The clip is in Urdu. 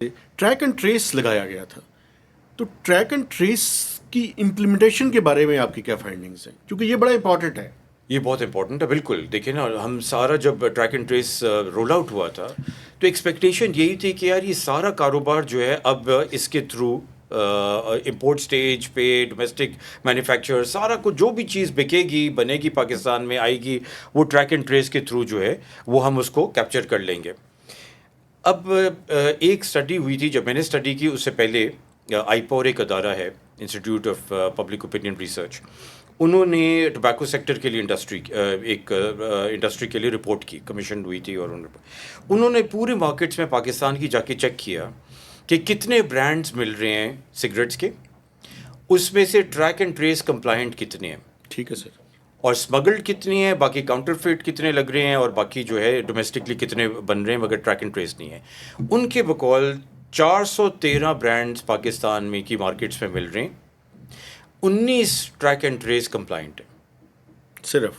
ٹریک اینڈ ٹریس لگایا گیا تھا، تو ٹریک اینڈ ٹریس کی امپلیمنٹیشن کے بارے میں آپ کی کیا فائنڈنگز ہیں؟ کیونکہ یہ بڑا امپورٹنٹ ہے. یہ بہت امپورٹنٹ ہے. بالکل دیکھیں نا، ہم سارا جب track and trace roll out ہوا تھا تو ایکسپیکٹیشن یہی تھی کہ یار یہ سارا کاروبار جو ہے اب اس کے تھرو امپورٹ سٹیج پہ ڈومیسٹک مینوفیکچر سارا کچھ جو بھی چیز بکے گی بنے گی پاکستان میں آئے گی، وہ ٹریک اینڈ ٹریس کے تھرو جو ہے وہ ہم اس کو کیپچر کر لیں گے. اب ایک اسٹڈی ہوئی تھی، جب میں نے اسٹڈی کی اس سے پہلے آئیپور ایک ادارہ ہے، institute of public opinion research, انہوں نے ٹبیکو سیکٹر کے لیے انڈسٹری کے لیے رپورٹ کی، کمیشن ہوئی تھی، اور انہوں نے پورے مارکیٹس میں پاکستان کی جا کے چیک کیا کہ کتنے برانڈز مل رہے ہیں سگریٹس کے، اس میں سے ٹریک اینڈ ٹریس کمپلائنٹ کتنے ہیں، ٹھیک ہے سر، اور اسمگلڈ کتنی ہیں، باقی کاؤنٹر فیٹ کتنے لگ رہے ہیں، اور باقی جو ہے ڈومیسٹکلی کتنے بن رہے ہیں مگر ٹریک اینڈ ٹریس نہیں ہے. ان کے بقول 413 برانڈز پاکستان میں کی مارکیٹس میں مل رہے ہیں، 19 ٹریک اینڈ ٹریس کمپلائنٹ ہیں صرف.